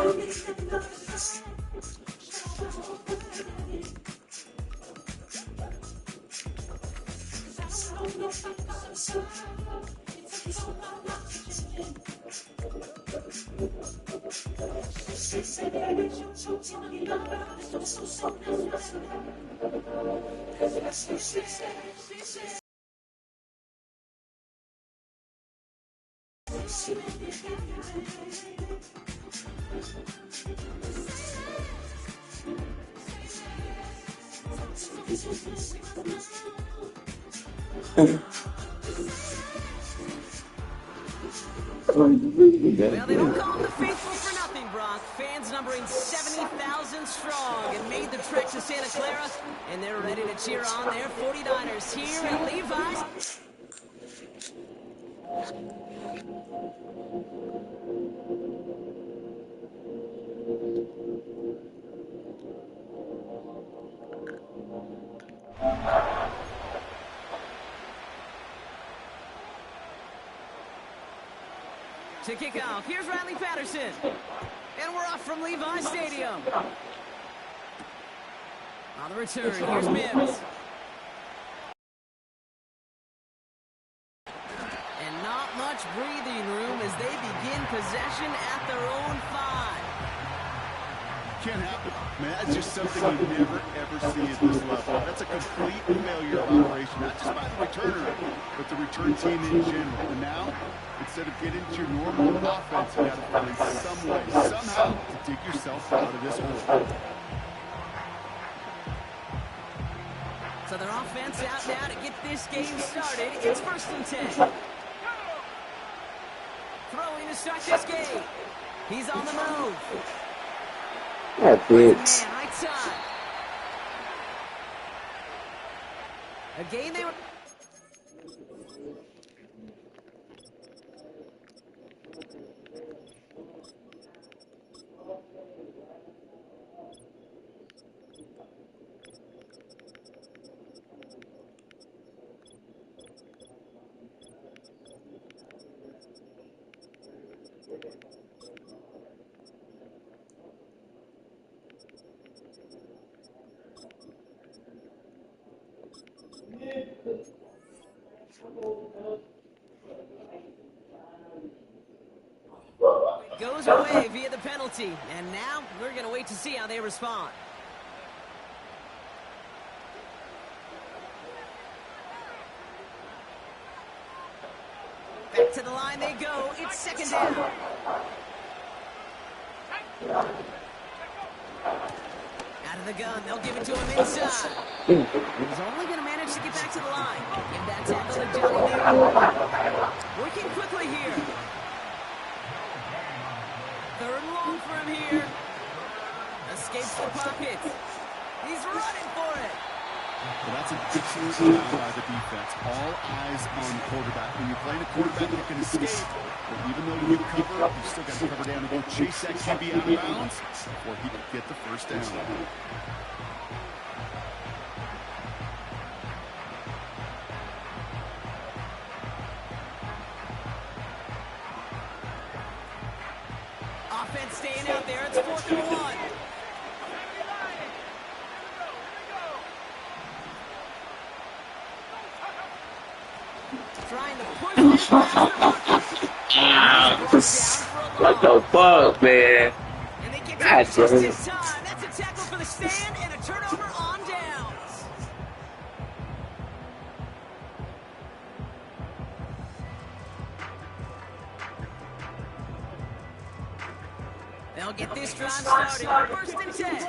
Well, they don't call them the faithful for nothing, Brock. Fans numbering 70,000 strong and made the trek to Santa Clara, and they're ready to cheer on their 49ers here at Levi's. To kick off, here's Riley Patterson. And we're off from Levi Stadium. On the return, here's Mims. And not much breathing room as they begin possession at their own 5. Can't happen. Man, that's just something you never, ever see at this level. That's a complete failure of operation, not just by the returner, but the return team in general. And now, instead of getting to your normal offense, you got to find some way, somehow, to dig yourself out of this hole. So their offense out now to get this game started. It's 1st and 10. Throwing to start this game. He's on the move. Yeah, bitch. Man, right side. Again, they were... Goes away via the penalty, and now we're going to wait to see how they respond. Back to the line they go. It's 2nd down. Out of the gun, they'll give it to him inside. He's only going to manage to get back to the line. Give that tackle to Johnny Newton. Working quickly here. 3rd and long for him here. Escapes the pocket. He's running for it. Well, that's an excellent job by the defense. All eyes on the quarterback. When you're playing a quarterback that can escape, but even though you cover, you still got to cover down and go chase that QB out of bounds before he can get the 1st down. Offense staying out there. It's 4th and 1. Trying to push this past the What the fuck, man? And they get to it just in time. That's a tackle for the stand and a turnover on downs. They'll get this drive started. 1st and 10.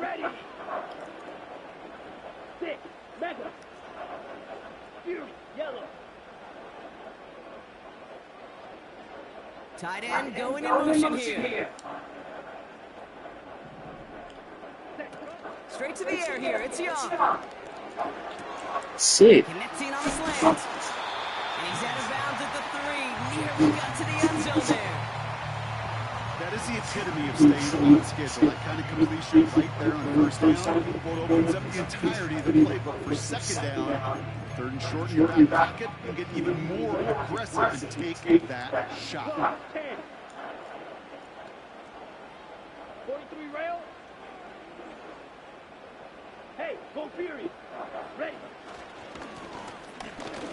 Ready. 6, mega. Yellow. Tight end going in motion here. Straight to the air here. It's Young. Shit. Connecting on the slant. And he's out of bounds at the 3. Nearly got to the end zone there. That is the epitome of staying on schedule. That kind of completion right there on 1st down. What opens up the entirety of the playbook for 2nd down. 3rd and short in your back pocket. You get even more aggressive and take that shot. 43 rail. Hey, go period. Ready.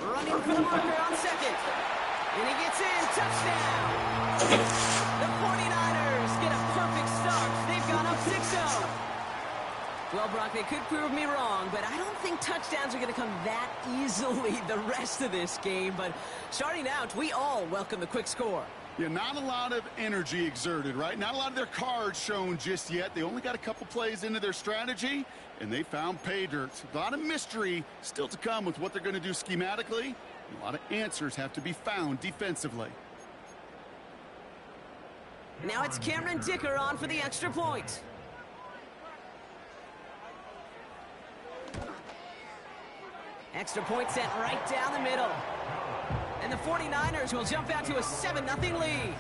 Running for the marker on second. And he gets in. Touchdown. The 49ers get a perfect start. They've gone up 6-0. Well, Brock, they could prove me wrong, but I don't think touchdowns are going to come that easily the rest of this game. But starting out, we all welcome the quick score. Yeah, not a lot of energy exerted, right? Not a lot of their cards shown just yet. They only got a couple plays into their strategy, and they found pay dirt. A lot of mystery still to come with what they're going to do schematically. A lot of answers have to be found defensively. Now it's Cameron Dicker on for the extra point. Extra point sent right down the middle. And the 49ers will jump out to a 7-0 lead.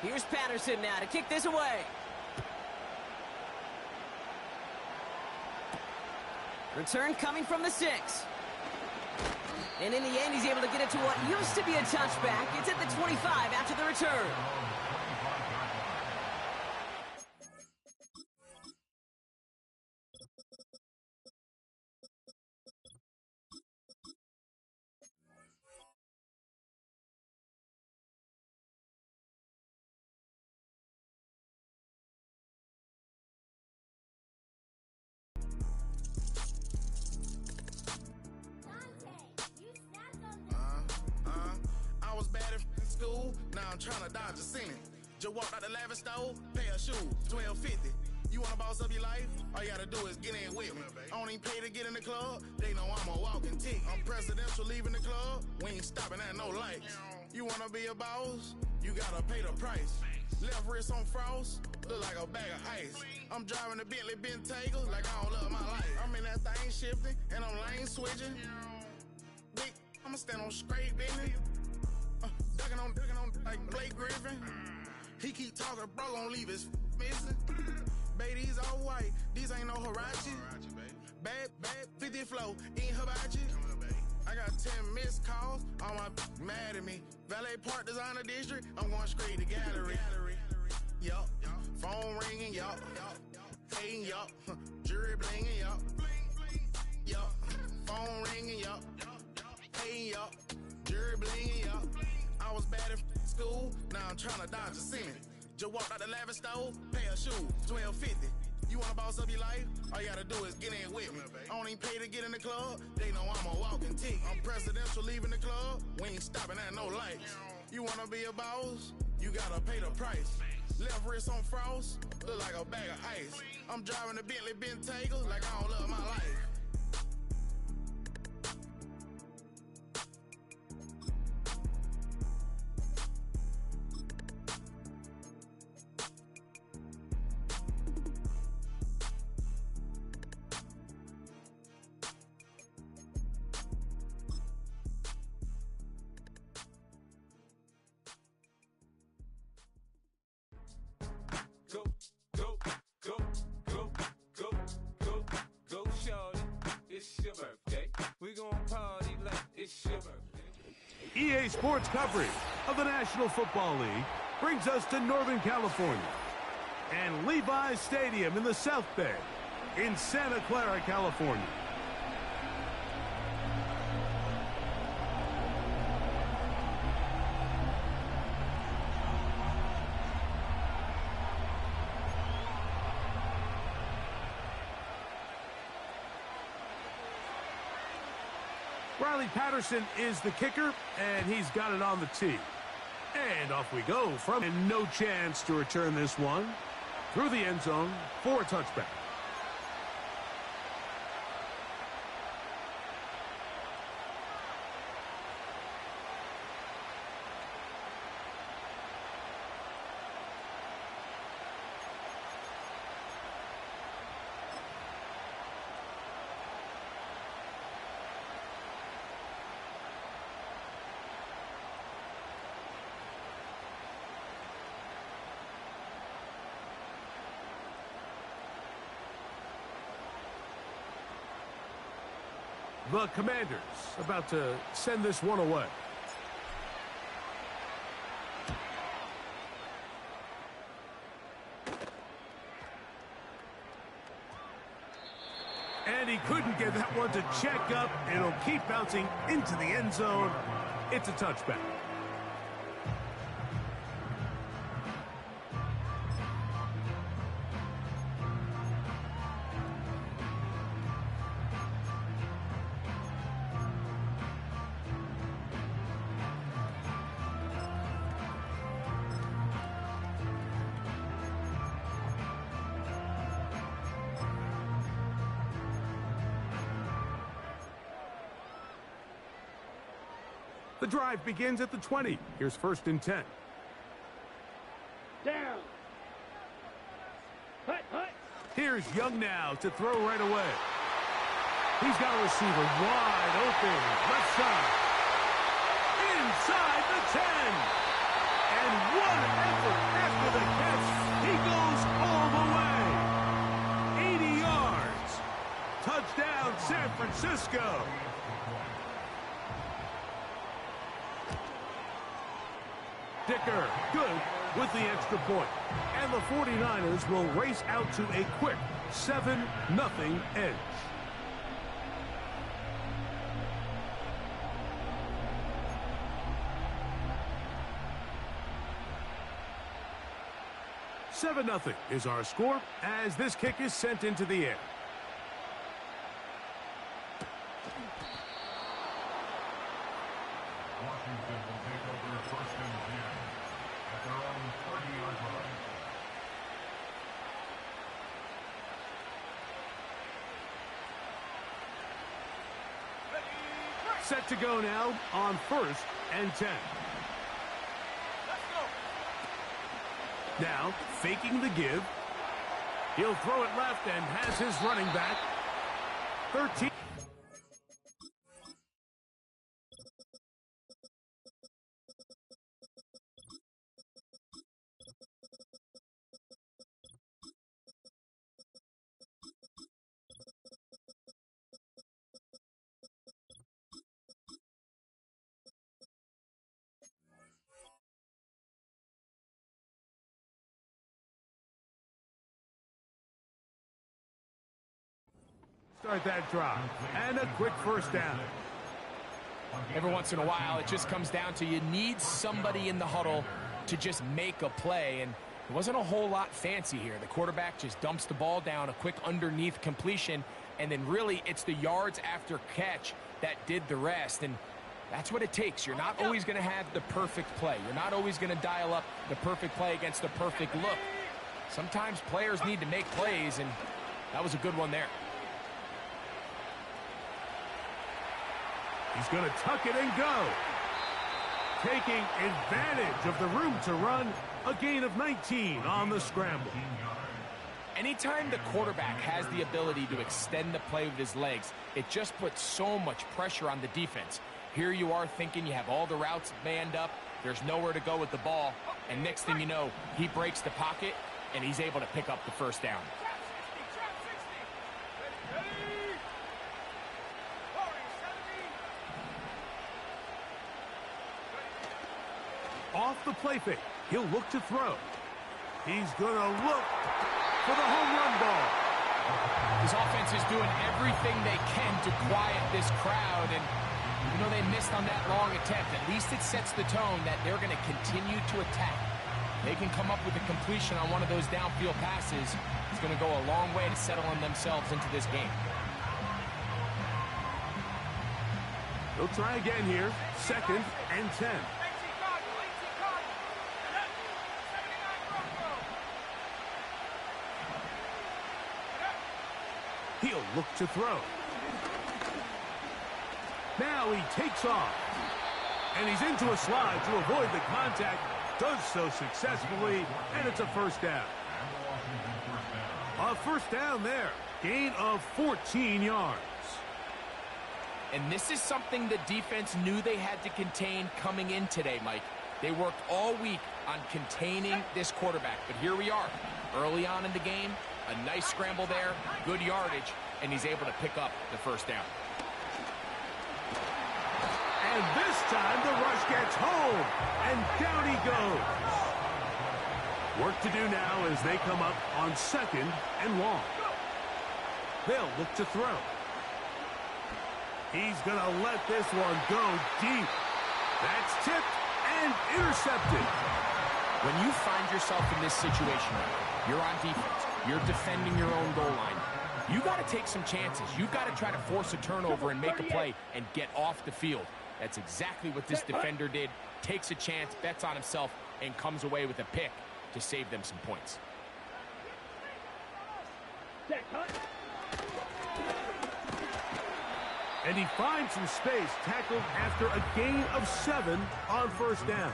Here's Patterson now to kick this away. Return coming from the 6. And in the end, he's able to get it to what used to be a touchback. It's at the 25 after the return. I was bad in school, now I'm trying to dodge a sentence. Just walked out the lavish store, pay a shoe, $12.50. You wanna boss up your life? All you gotta do is get in with me. I don't even pay to get in the club, they know I'm a walking tick. I'm presidential leaving the club, we ain't stopping at no lights. You wanna be a boss? You gotta pay the price. Left wrist on frost, look like a bag of ice. I'm driving a Bentley Bentayga like I don't love my life. I'm in that thing shifting, and I'm lane switching. Big, I'ma stand on straight business. Ducking on like Blake Griffin. He keep talking, bro, gon' leave his missing. Baby, these all white, these ain't no Hirachi. Bad, 50 flow, ain't hibachi. I got 10 missed calls, all my mad at me. Valet Park Designer District, I'm going straight to gallery. Yup, phone ringing, yup. Hating, yup. Jury blinging, yup. Yup, phone ringing, yup. Hating, yup. Jury blinging, yup. I was bad in school, now I'm trying to dodge a sentence. Just walked out the lavish store, pay a shoe, $12.50. You wanna boss up your life? All you gotta do is get in with me. I don't even pay to get in the club, they know I'm a walking tick. I'm presidential leaving the club, we ain't stopping at no lights. You wanna be a boss? You gotta pay the price. Left wrist on frost, look like a bag of ice. I'm driving a Bentley Bentayga like I don't love my life. Go, shorty. It's your birthday. We gon' party like it's your birthday. EA Sports coverage of the National Football League brings us to Northern California and Levi's Stadium in the South Bay in Santa Clara, California. Riley Patterson is the kicker, and he's got it on the tee. And off we go from, and no chance to return this one through the end zone for a touchback. The Commanders about to send this one away. And he couldn't get that one to check up. It'll keep bouncing into the end zone. It's a touchback. The drive begins at the 20. Here's 1st and 10. Down. Hut, hut. Here's Young now to throw right away. He's got a receiver wide open. Left side. Inside the 10. And what an effort after the catch. He goes all the way. 80 yards. Touchdown, San Francisco. Dicker, good with the extra point. And the 49ers will race out to a quick 7-0 edge. $7-0 is our score as this kick is sent into the air. Washington will take over 1st and 10 at their own 30-yard line. Set to go now on 1st and 10. Now, faking the give. He'll throw it left and has his running back. 13. Start that drive. And a quick 1st down. Every once in a while, it just comes down to you need somebody in the huddle to just make a play. And it wasn't a whole lot fancy here. The quarterback just dumps the ball down, a quick underneath completion, and then really it's the yards after catch that did the rest. And that's what it takes. You're not always going to have the perfect play. You're not always going to dial up the perfect play against the perfect look. Sometimes players need to make plays, and that was a good one there. He's going to tuck it and go. Taking advantage of the room to run. A gain of 19 on the scramble. Anytime the quarterback has the ability to extend the play with his legs, it just puts so much pressure on the defense. Here you are thinking you have all the routes manned up. There's nowhere to go with the ball. And next thing you know, he breaks the pocket, and he's able to pick up the 1st down. Off the play fake, he'll look to throw. He's going to look for the home run ball. His offense is doing everything they can to quiet this crowd, and you know they missed on that long attempt. At least it sets the tone that they're going to continue to attack. They can come up with a completion on one of those downfield passes. It's going to go a long way to settling themselves into this game. They'll try again here. 2nd and 10. He'll look to throw. Now he takes off. And he's into a slide to avoid the contact. Does so successfully, and it's a 1st down. A 1st down there. Gain of 14 yards. And this is something the defense knew they had to contain coming in today, Mike. They worked all week on containing this quarterback. But here we are, early on in the game. A nice scramble there, good yardage, and he's able to pick up the 1st down. And this time the rush gets home. And down he goes. Work to do now as they come up on 2nd and long. They'll look to throw. He's going to let this one go deep. That's tipped and intercepted. When you find yourself in this situation, you're on defense, you're defending your own goal line, you got to take some chances. You got to try to force a turnover and make a play and get off the field. That's exactly what this defender did. Takes a chance, bets on himself, and comes away with a pick to save them some points. And he finds some space, tackled after a gain of 7 on 1st down.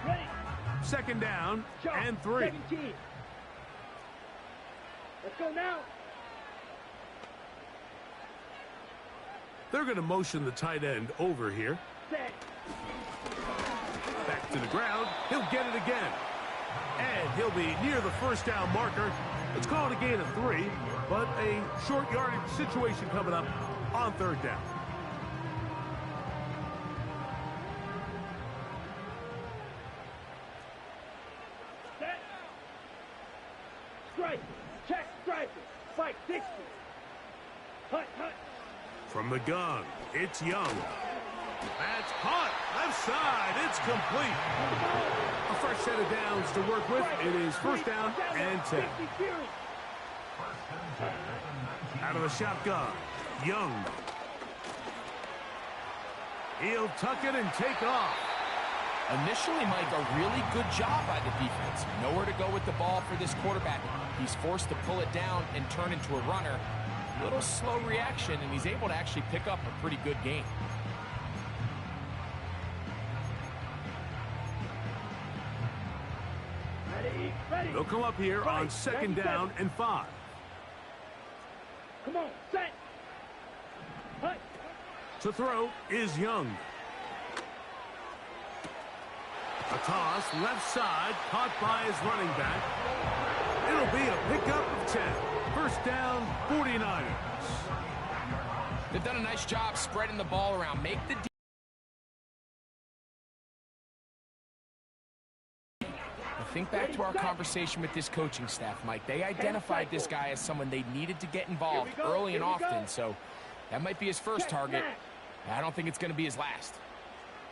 Ready. 2nd down and 3. 17. Let's go now. They're going to motion the tight end over here. Set. Back to the ground. He'll get it again. And he'll be near the 1st down marker. Let's call it a gain of 3, but a short yardage situation coming up on 3rd down. Set. Strike. Check striker. Fight 60. Hut, hut. From the gun, it's Young. That's caught. Left side. It's complete. A fresh set of downs to work with. It is 1st down and 10. Out of the shotgun, Young. He'll tuck it and take off. Initially, Mike, a really good job by the defense. Nowhere to go with the ball for this quarterback. He's forced to pull it down and turn into a runner. Little slow reaction, and he's able to actually pick up a pretty good game. Ready, ready. They'll come up here on 2nd down and 5. Come on, set. Hut. To throw is Young. A toss, left side, caught by his running back. It'll be a pickup of 10. 1st down, 49ers. They've done a nice job spreading the ball around. Make the think back to our conversation with this coaching staff, Mike. They identified this guy as someone they needed to get involved early and often, so that might be his first target. I don't think it's going to be his last.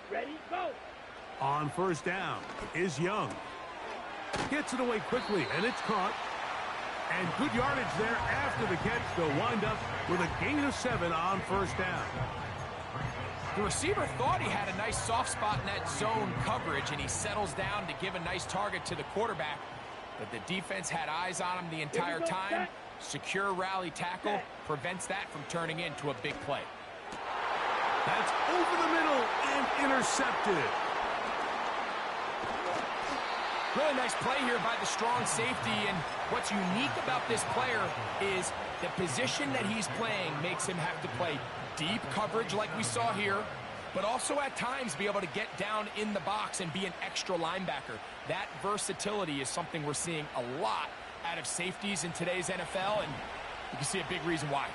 Ready, go. On 1st down is Young. Gets it away quickly, and it's caught. And good yardage there after the catch. They'll wind up with a gain of 7 on 1st down. The receiver thought he had a nice soft spot in that zone coverage, and he settles down to give a nice target to the quarterback. But the defense had eyes on him the entire time. Secure rally tackle prevents that from turning into a big play. That's over the middle and intercepted. Really nice play here by the strong safety, and what's unique about this player is the position that he's playing makes him have to play deep coverage like we saw here, but also at times be able to get down in the box and be an extra linebacker. That versatility is something we're seeing a lot out of safeties in today's NFL, and you can see a big reason why.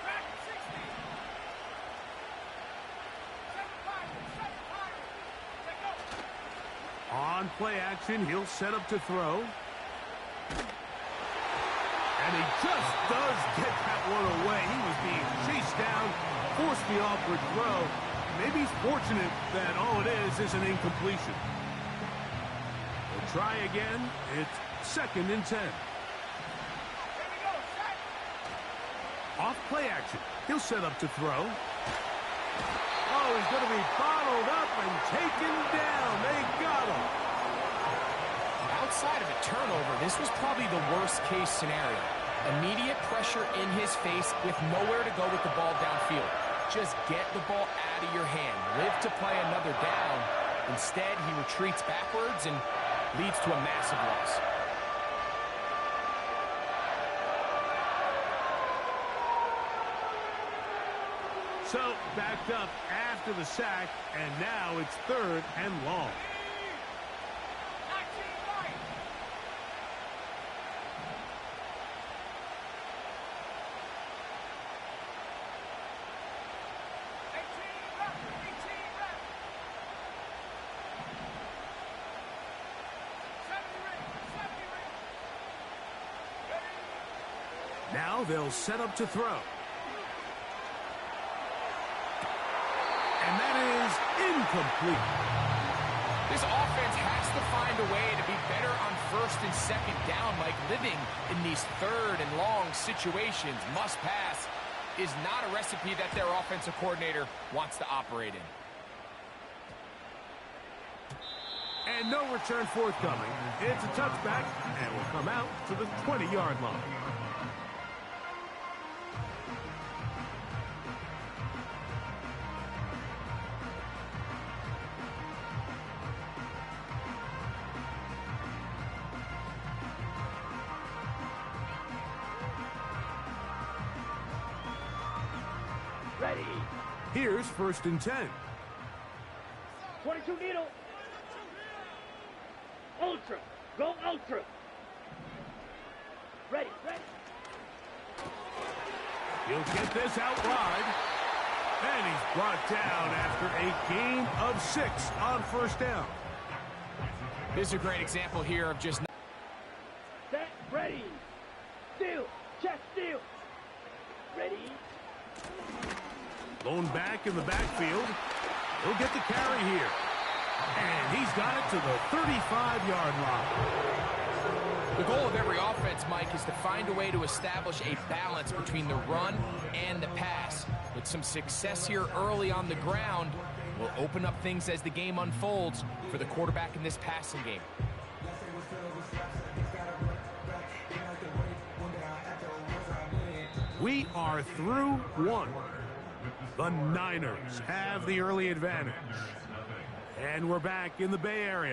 On play action, he'll set up to throw. And he just does get that one away. He was being chased down, forced the awkward throw. Maybe he's fortunate that all it is an incompletion. They'll try again. It's 2nd and 10. Off play action. He'll set up to throw. Oh, he's going to be bottled up and taken down. They got him. Outside of a turnover, this was probably the worst-case scenario. Immediate pressure in his face with nowhere to go with the ball downfield. Just get the ball out of your hand. Live to play another down. Instead, he retreats backwards and leads to a massive loss. So, backed up after the sack, and now it's 3rd and long. Now they'll set up to throw. And that is incomplete. This offense has to find a way to be better on 1st and 2nd down, Mike. Living in these 3rd and long situations, must pass, is not a recipe that their offensive coordinator wants to operate in. And no return forthcoming. It's a touchback, and will come out to the 20-yard line. Ready. Here's 1st and 10. 22 needle. Ultra. Go ultra. Ready. He'll get this out wide. And he's brought down after a gain of 6 on 1st down. This is a great example here of just... Set. Ready. Steal. Chest steal. Ready. Blown back in the backfield. He'll get the carry here. And he's got it to the 35-yard line. The goal of every offense, Mike, is to find a way to establish a balance between the run and the pass. With some success here early on the ground, will open up things as the game unfolds for the quarterback in this passing game. We are through 1. The Niners have the early advantage. And we're back in the Bay Area.